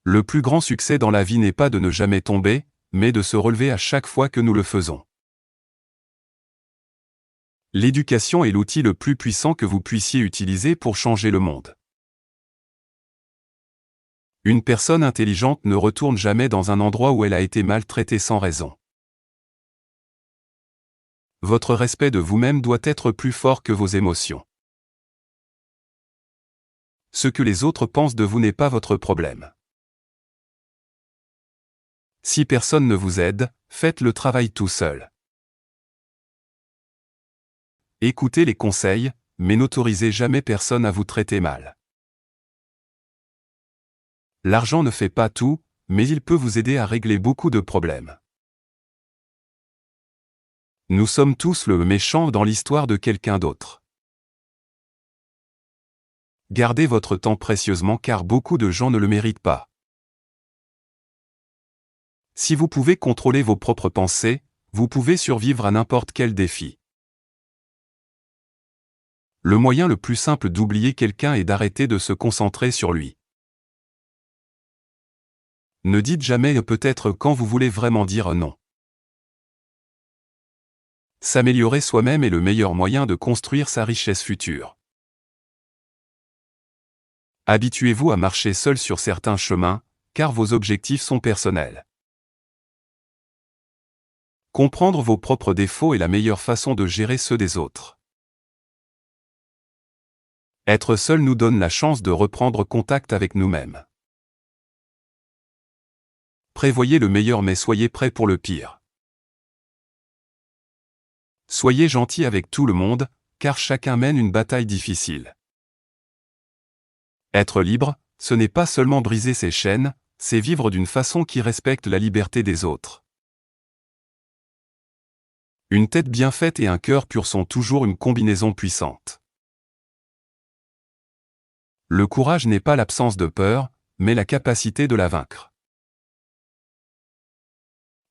Le plus grand succès dans la vie n'est pas de ne jamais tomber, mais de se relever à chaque fois que nous le faisons. L'éducation est l'outil le plus puissant que vous puissiez utiliser pour changer le monde. Une personne intelligente ne retourne jamais dans un endroit où elle a été maltraitée sans raison. Votre respect de vous-même doit être plus fort que vos émotions. Ce que les autres pensent de vous n'est pas votre problème. Si personne ne vous aide, faites le travail tout seul. Écoutez les conseils, mais n'autorisez jamais personne à vous traiter mal. L'argent ne fait pas tout, mais il peut vous aider à régler beaucoup de problèmes. Nous sommes tous le méchant dans l'histoire de quelqu'un d'autre. Gardez votre temps précieusement car beaucoup de gens ne le méritent pas. Si vous pouvez contrôler vos propres pensées, vous pouvez survivre à n'importe quel défi. Le moyen le plus simple d'oublier quelqu'un est d'arrêter de se concentrer sur lui. Ne dites jamais peut-être quand vous voulez vraiment dire non. S'améliorer soi-même est le meilleur moyen de construire sa richesse future. Habituez-vous à marcher seul sur certains chemins, car vos objectifs sont personnels. Comprendre vos propres défauts est la meilleure façon de gérer ceux des autres. Être seul nous donne la chance de reprendre contact avec nous-mêmes. Prévoyez le meilleur mais soyez prêt pour le pire. Soyez gentil avec tout le monde, car chacun mène une bataille difficile. Être libre, ce n'est pas seulement briser ses chaînes, c'est vivre d'une façon qui respecte la liberté des autres. Une tête bien faite et un cœur pur sont toujours une combinaison puissante. Le courage n'est pas l'absence de peur, mais la capacité de la vaincre.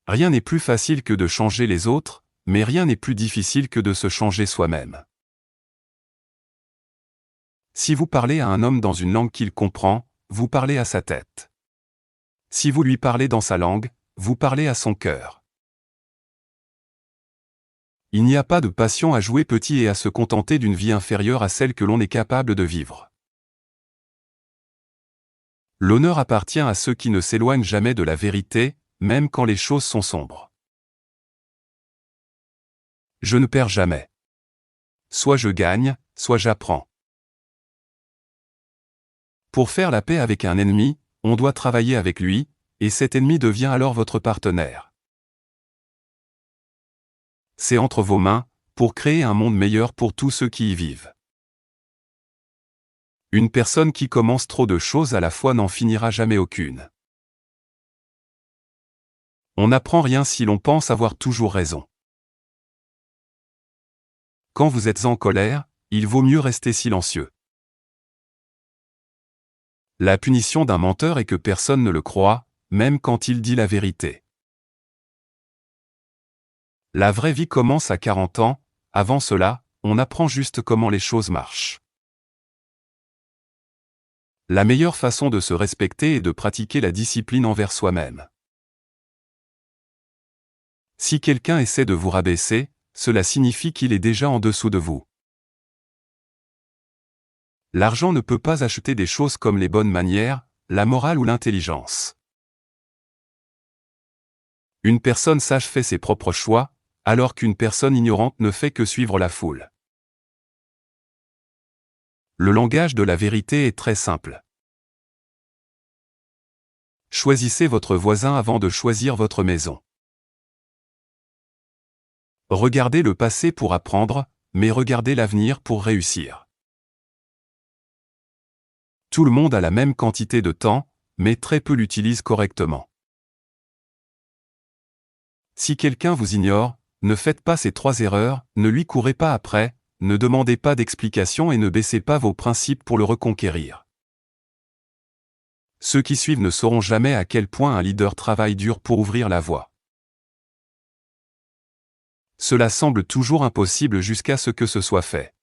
Rien n'est plus facile que de changer les autres, mais rien n'est plus difficile que de se changer soi-même. Si vous parlez à un homme dans une langue qu'il comprend, vous parlez à sa tête. Si vous lui parlez dans sa langue, vous parlez à son cœur. Il n'y a pas de passion à jouer petit et à se contenter d'une vie inférieure à celle que l'on est capable de vivre. L'honneur appartient à ceux qui ne s'éloignent jamais de la vérité, même quand les choses sont sombres. Je ne perds jamais. Soit je gagne, soit j'apprends. Pour faire la paix avec un ennemi, on doit travailler avec lui, et cet ennemi devient alors votre partenaire. C'est entre vos mains, pour créer un monde meilleur pour tous ceux qui y vivent. Une personne qui commence trop de choses à la fois n'en finira jamais aucune. On n'apprend rien si l'on pense avoir toujours raison. Quand vous êtes en colère, il vaut mieux rester silencieux. La punition d'un menteur est que personne ne le croit, même quand il dit la vérité. La vraie vie commence à 40 ans, avant cela, on apprend juste comment les choses marchent. La meilleure façon de se respecter est de pratiquer la discipline envers soi-même. Si quelqu'un essaie de vous rabaisser, cela signifie qu'il est déjà en dessous de vous. L'argent ne peut pas acheter des choses comme les bonnes manières, la morale ou l'intelligence. Une personne sage fait ses propres choix, alors qu'une personne ignorante ne fait que suivre la foule. Le langage de la vérité est très simple. Choisissez votre voisin avant de choisir votre maison. Regardez le passé pour apprendre, mais regardez l'avenir pour réussir. Tout le monde a la même quantité de temps, mais très peu l'utilisent correctement. Si quelqu'un vous ignore, ne faites pas ces 3 erreurs, ne lui courez pas après, ne demandez pas d'explications et ne baissez pas vos principes pour le reconquérir. Ceux qui suivent ne sauront jamais à quel point un leader travaille dur pour ouvrir la voie. Cela semble toujours impossible jusqu'à ce que ce soit fait.